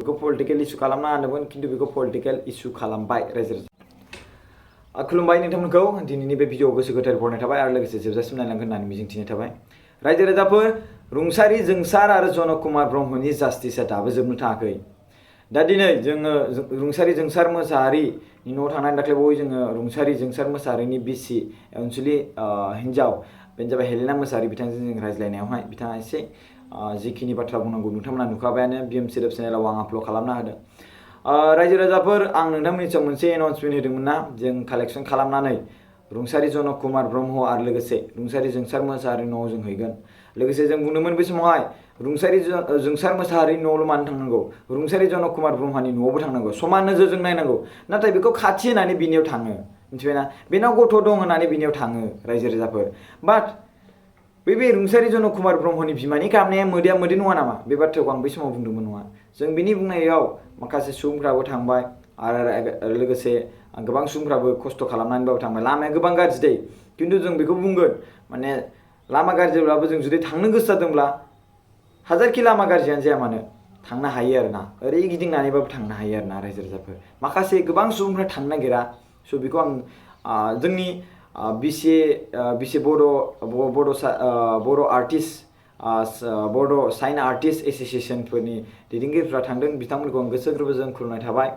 बेखौ political issue खालामना होनदोंमोन खिन्थु बेखौ पलिटिकेल इस्यु खालामबाय रायजो राजा खुलुमबाय नोंथांमोनखौ दिनैनि बे भिडिअ गोसो गोथार बरनाय थाबाय आरो लोगोसे जोबजासिम नायलांगोन होननानै मिजिंथिनाय थाबाय रायजो राजाफोर रुंसारि जोंसार आरो जनक कुमार ब्रह्मनि जास्टिसआ दाबो जोबनो थाङाखै दा दिनै जोङो रुंसारि जोंसार मोसाहारिनि न'आव थांनानै दाख्लैबावै जोङो रुंसारि जोंसार मोसाहारिनि बिसि अनसुलि हिन्जाव बेनो जाबाय हेलेना मोसाहारि बिथांजों जों रायज्लायनायावहाय बिथाङा एसे जिखिनि बाथ्रा बुंनांगौ नोंथांमोना नुखाबायानो बिएमसि रेब चेनेलाव आं आपल'ड खालामना होदों रायजो राजाफोर आं नोंथांमोननि सायाव मोनसे एनाउन्समेन्ट होदोंमोन ना जों कालेक्सन खालामनानै रुंसारि जनक कुमार ब्रह्म आरो लोगोसे रुंसारि जोंसार मोसाहारि न'आव जों हैगोन लोगोसे जों बुंदोंमोन बे समावहाय रुंसारि जोंसार मोसाहारिनि न'आवल' मानो थांनांगौ रुंसारि जनक कुमार ब्रह्मनि न'आवबो थांनांगौ समान नोजोरजों नायनांगौ नाथाय बेखौ खाथि होनानै बिनियाव थाङो मिथिबायना बेनाव गथ' दं होननानै बिनियाव थाङो रायजो राजाफोर बाट बे रुंसारि जनक कुमार ब्रह्मनि बिमानि गाबनाया मोदै नङा नामा बे बाथ्राखौ आं बै समाव बुंदोंमोन नङा जों बिनि बुंनायाव माखासे सुबुंफ्राबो थांबाय आरो लोगोसे गोबां सुबुंफ्राबो खस्थ' खालामनानैबाबो थांबाय लामाया गोबां गाज्रि दै खिन्थु जों बेखौ बुंगोन माने लामा गाज्रिब्लाबो जों जुदि थांनो गोसो जादोंब्ला हाजारखि लामा गाज्रियानो जाया मानो थांनो हायो आरोना ओरै गिदिंनानैबाबो थांनो हायो आरोना रायजो राजाफोर माखासे गोबां सुबुंफ्रा थांनो नागिरा स' बेखौ आं जोंनि बिसि बर' आर्टिस्ट बर' साइन आर्टिस्ट एस'सिएशनफोरनि दैदेनगिरिफ्रा थांदों बिथांमोनखौ आं गोसो गोरबोजों खुलुमनाय थाबाय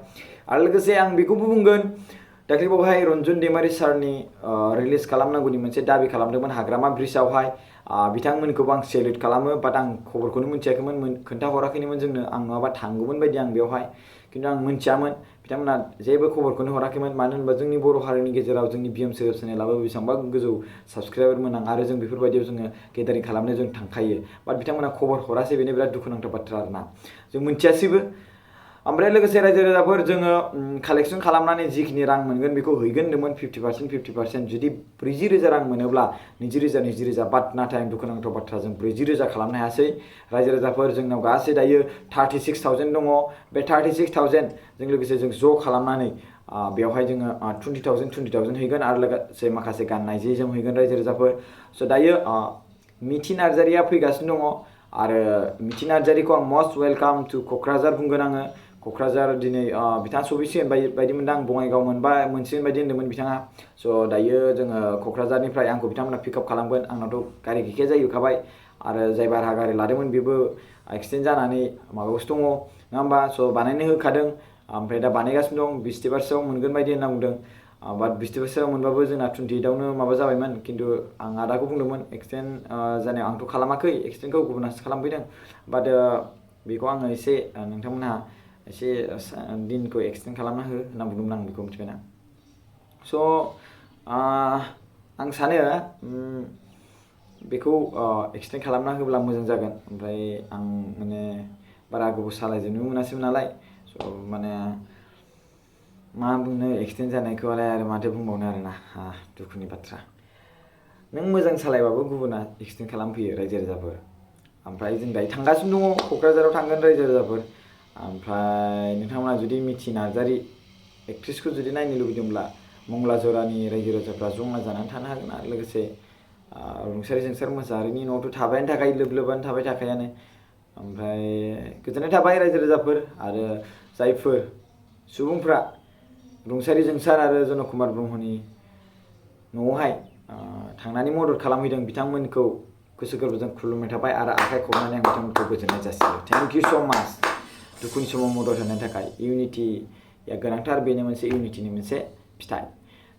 आरो लोगोसे आं बेखौबो बुंगोन दाख्लैबावहाय रन्जन दैमारि सारनि रिलिज खालामनांगौनि मोनसे दाबि खालामदोंमोन हाग्रामा ब्रिजआवहाय बिथांमोनखौबो आं सेलुट खालामो बाट आं खबरखौनो मिथियाखैमोन खोन्थाहराखैमोन जोंनो आं नङाबा थांगौमोन बायदि आं बेवहाय खिन्थु आं मिथियामोन बिथांमोना जेबो खबरखौनो हराखैमोन मानो होनबा जोंनि बर' हारिनि गेजेराव जोंनि बिएमसि रेब चेनेलाबो बेसेबांबा गोजौ साबस्क्राइबारमोन आरो जों बेफोरबायदियाव जोङो गेदारिं खालामनो जों थांखायो बाट बिथांमोना खबर हरासै बेनो बिराद दुखुनांथाव बाथ्रा आरोना जों मिथियासैबो ओमफ्राय लोगोसे रायजो राजाफोर जोङो कालेक्सन खालामनानै जिखिनि रां मोनगोन बेखौ हैगोन होनदोंमोन 50% जुदि 40,000 रां मोनोब्ला 20,000 बाट नाथाय आं दुखुनांथाव बाथ्रा जों 40,000 खालामनो हायासै रायजो राजाफोर जोंनाव गासै दायो 36,000 दङ बे 36,000 जों लोगोसे जों ज' खालामनानै बेवहाय जोङो 20,000 हैगोन आरो लोगोसे माखासे गाननाय जि जोम हैगोन रायजो राजाफोर स' दायो मिथि नार्जारिया फैगासिनो दङ आरो मिथि नार्जारिखौ आं मस्ट वेलकाम टु क'क्राझार बुंगोन आङो क'क्राझार दिनै बिथाङा सफैसिगोन बायदि मोनदों आं बङाइगाव मोनसिगोन बायदि होन्दोंमोन बिथाङा स' दायो जोङो क'क्राझारनिफ्राय आंखौ बिथांमोना पिकआप खालामगोन आंनावथ' गारि गैखाया जाहैखाबाय आरो जाय भारा गारि लादोंमोन बेबो एक्सिडेन्ट जानानै माबायावसो दङ नङा होमबा स' बानायनो होखादों ओमफ्राय दा बानायगासिनो दं बिस्थिबारसोआव मोनगोन बायदि होनना बुंदों बाट बिस्थिबारसोआव मोनबाबो जोंना 28आवनो माबा जाबायमोन खिन्थु आं आदाखौ बुंदोंमोन एक्सिडेन्ट जानायाव आंथ' खालामाखै एक्सिडेन्टखौ गुबुनासो खालामफैदों बाट बेखौ आङो एसे नोंथांमोनहा एसे दिनखौ एक्सटेन्ड खालामना हो होनना बुंदोंमोन आं बेखौ मिथिबायना स' आं सानो बेखौ एक्सटेन्ड खालामना होब्ला मोजां जागोन ओमफ्राय आं माने बारा गोबाव सालायजोबनो मोनासैमोन नालाय स' माने मा बुंनो एक्सटेन्ड जानायखौलाय आरो माथो बुंबावनो आरोना दुखुनि बाथ्रा नों मोजां सालायबाबो गुबुना एक्सटेन्ड खालामफैयो रायजो राजाफोर ओमफ्राय जों दायो थांगासिनो दङ क'क्राझाराव थांगोन रायजो राजाफोर ओमफ्राय नोंथांमोना जुदि मिथि नार्जारि एक्ट्रिसखौ जुदि नायनो लुबैदोंब्ला मंगला जरानि रायजो राजाफ्रा जमा जानानै थानो हागोन आरो लोगोसे रुंसारि जोंसार मोसाहारिनि न'आवथ' थाबायानो थाखायो लोबानो थाबाय थाखायानो ओमफ्राय गोजोननाय थाबाय रायजो राजाफोर आरो जायफोर सुबुंफ्रा रुंसारि जोंसार आरो जनक कुमार ब्रह्मनि न'आवहाय थांनानै मदद खालामहैदों बिथांमोनखौ गोसो गोरबोजों खुलुमनाय थाबाय आरो आखाइ खबनानै आं बिथांमोनखौ गोजोननाय जासियो थेंक इउ स' माच दुखुनि समाव मदद होनायनि थाखाय इउनिटिया गोनांथार बेनो मोनसे इउनिटिनि मोनसे फिथाइ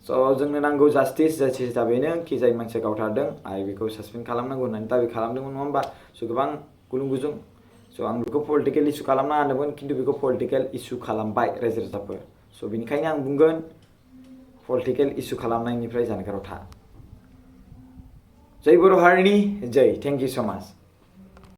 स' जोंनो नांगौ जास्टिसआ बेनो कि जाय मानसिया गावथारदों आरो बेखौ सासपेन्ड खालामनांगौ होननानै दाबि खालामदोंमोन नङा होमबा स' गोबां गुलुं गुजुं स' आं बेखौ पलिटिकेल इस्यु खालामना होनदोंमोन खिन्थु बेखौ पलिटिकेल इस्यु खालामबाय रायजो राजाफोर स' बेनिखायनो आं बुंगोन पलिटिकेल इस्यु खालामनायनिफ्राय जानगाराव था जय बर' हारिनि जय थेंक इउ स' माच